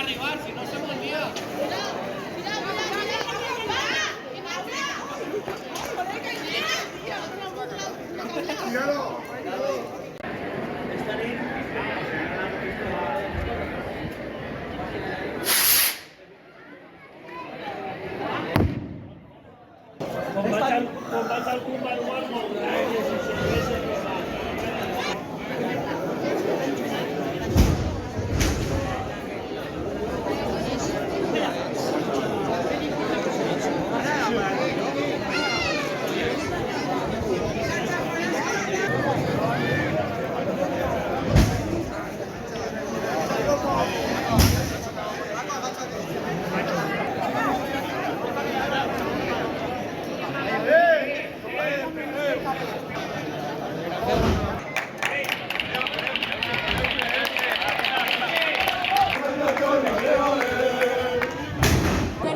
arribar, si no se me olvida.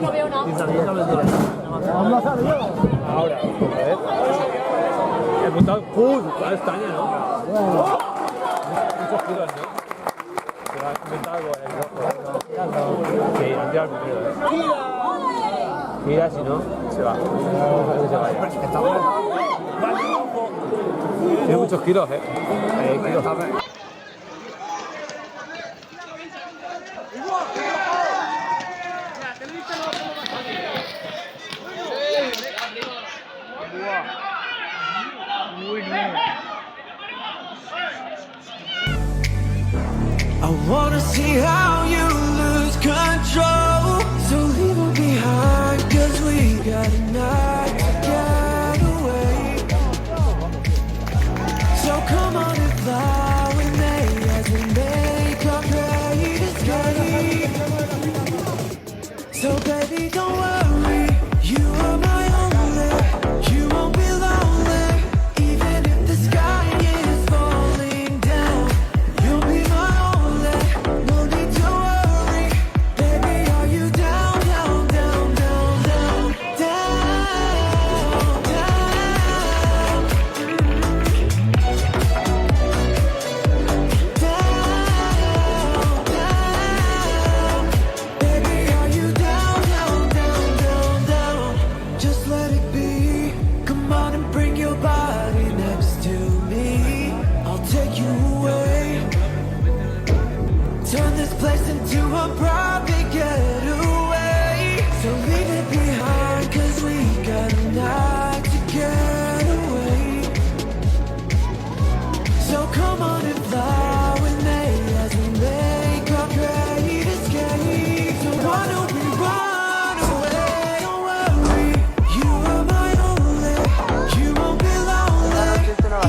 No veo nada. Ahora, a ver. He apuntado. La estaña, ¿no? Muchos kilos, ¿no? Pero has inventado algo, sí, han tirado el primero, ¿eh? Mira, si no, se va. Que se vaya. Tiene muchos kilos, ¿eh? Kilos. I wanna see how you lose control. So leave it behind, cause we got a night to get away. So come on and fly with me as we make our great escape. So baby, don't worry, you are my only. You won't be lonely, even if the sky is falling down. You'll be my only, no need to worry. Baby, are you down, down, down, down, down, down, down? Baby, are you down, down, down, down, down? Just let it be. Come on and bring your body next to me. I'll take you away. Turn this place into a private getaway. So leave it behind, cause we got a night to get away. So come on and fly with me as we make our great escape. So why don't we run away? Don't worry, you are my only. You won't be lonely,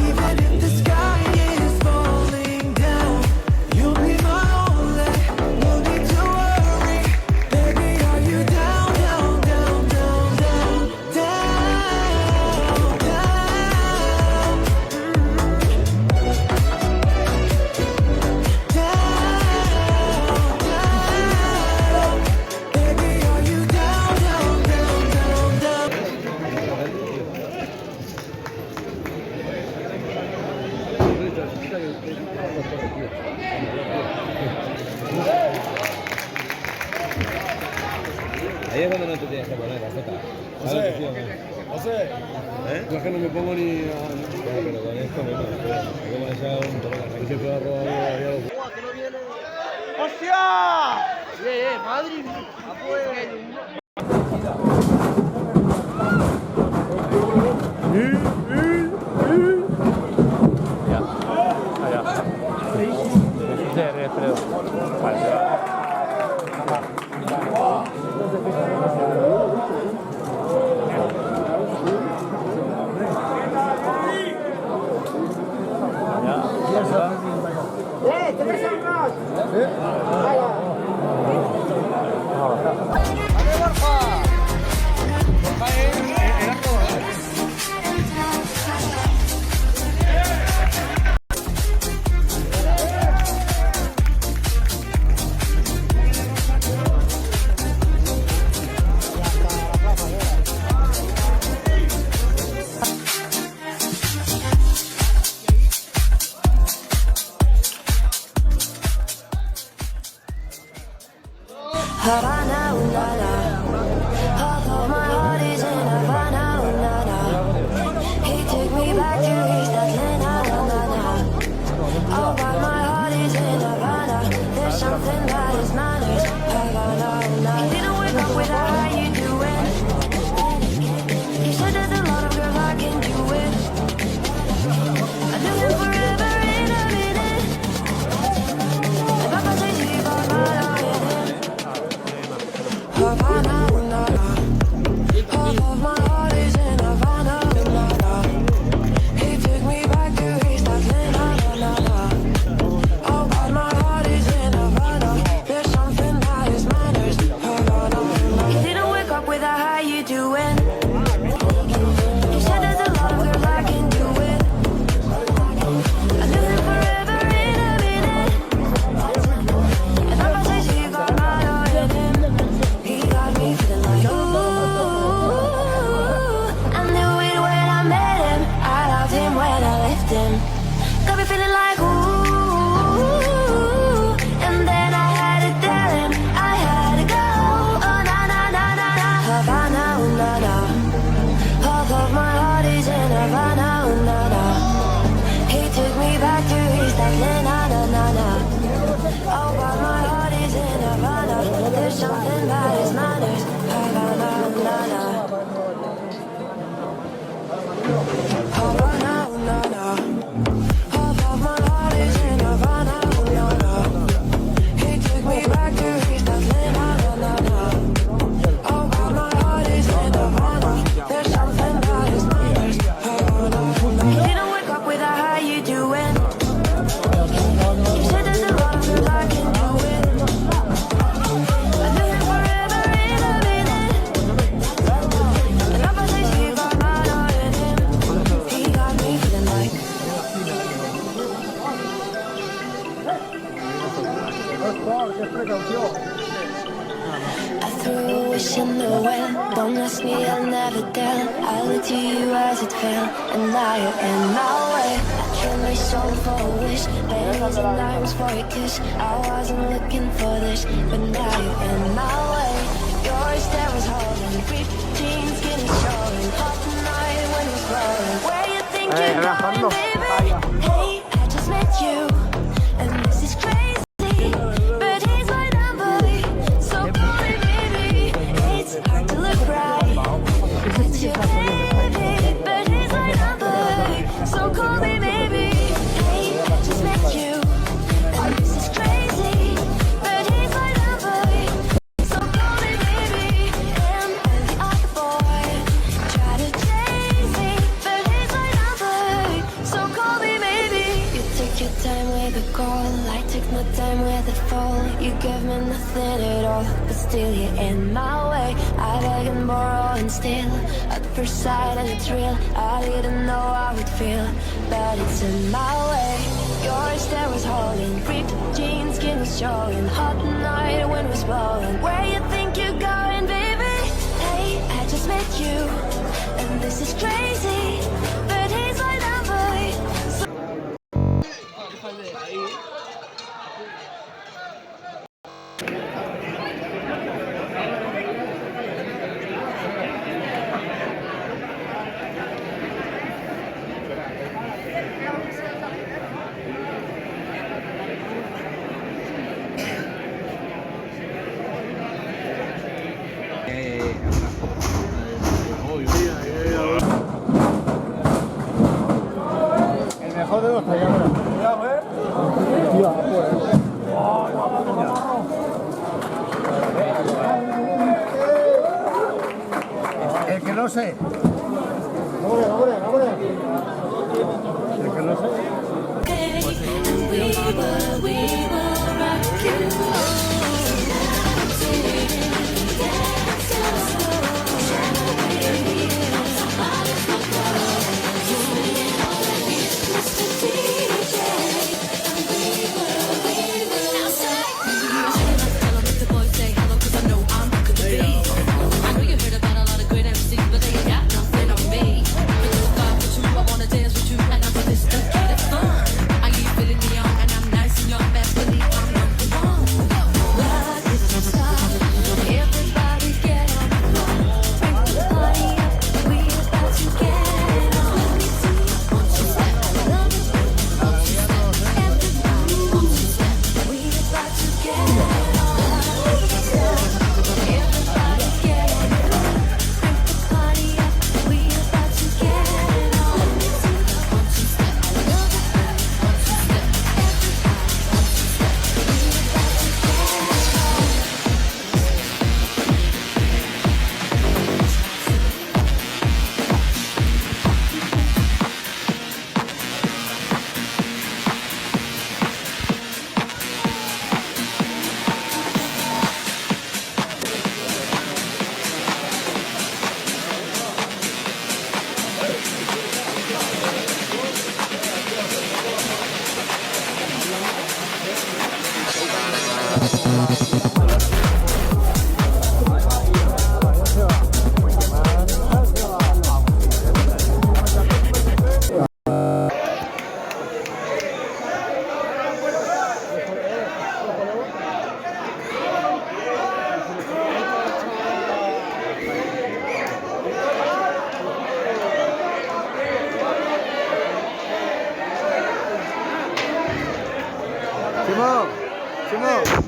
even if the sky is falling down. You'll be my only, no need to worry. Baby, are you down, down, down, down, down, down, down? Baby, are you down, down, down, down, down? Ahí es cuando no te tienes que poner la jeta. José, yo es que no me pongo ni a... Pero con esto menos. Como esa un toro que se puede robar algo. ¡Hostia! ¡Madre mía! Ya. Allá. Creo. Vale, se va. Havana, ooh la la. Although my heart is in Havana, ooh la la. He took me back to East Atlanta, la la la. Oh, but my heart is in Havana. There's something about his manners. Havana, ooh la la. He didn't wake up with a how you doing. He said there's a lot of girls I can do it. I knew him forever in a minute. And Papa says he got my eye in him. Havana, ooh la la. Half of my heart is in Havana, ooh la la. He took me back to East Atlanta, la la la. Oh, but my heart is in Havana. There's something about his manners. Havana, ooh la la. He didn't wake up with a how you doing. He said there's a lot of girls I can do it. I knew him forever in a minute. And Papa says he got my eye in him. He got me feeling like ooh. I knew it when I met him. I loved him when I left him. Got me feeling like ooh. And then I had to tell him I had to go. Oh na na na na na. Havana, ooh la la. Half of my heart is in Havana, ooh la la. He took me back to East Atlanta, na na na. Oh, but my heart is in Havana. There's something about his manners. Havana, ooh la la. Havana, ooh la la. Half of my heart is in Havana, ooh la la. He took me back to East Atlanta, la la la. Oh, but my heart is in Havana. There's something about his manners. Havana, ooh la la. He didn't wake up with a how you doing. He said there's a lot of girls I can do it. I knew him forever in a minute. And Papa says he got my eye in him. He got me feeling like I threw a wish in the well. Don't ask me, I'll never tell. I looked to you as it fell, and now you're in my way. I traded my soul for a wish, pennies and dimes for a kiss. I wasn't looking for this, but now you're in my way. Yours there was holding, ripped jeans, skinny showing, hot night when it's blowing. Where you think you're going, baby? Hey, I just met you, and this is crazy. But he's my number, so call me baby. It's hard to look right, it's your baby. But he's my number, so call me baby. Hey, I just met you, and this is crazy. But he's my number, so call me baby. Am I the other boy? Try to chase me, but he's my number, so call me maybe. You took your time with the call, I took my time with the fall. You gave me nothing at all, but still you're in my way. I beg and borrow and steal, at first sight and it's real. I didn't know how it feel, but it's in my way. Yours there was holding, ripped jeans, skin was showing, hot night wind was blowing. Where you think you're going, baby? Hey, I just met you, and this is crazy, but he's my number. So El mejor de los talladores. Cuidado, El que no sé. El que no sé. we will rock you. Simón, Simón.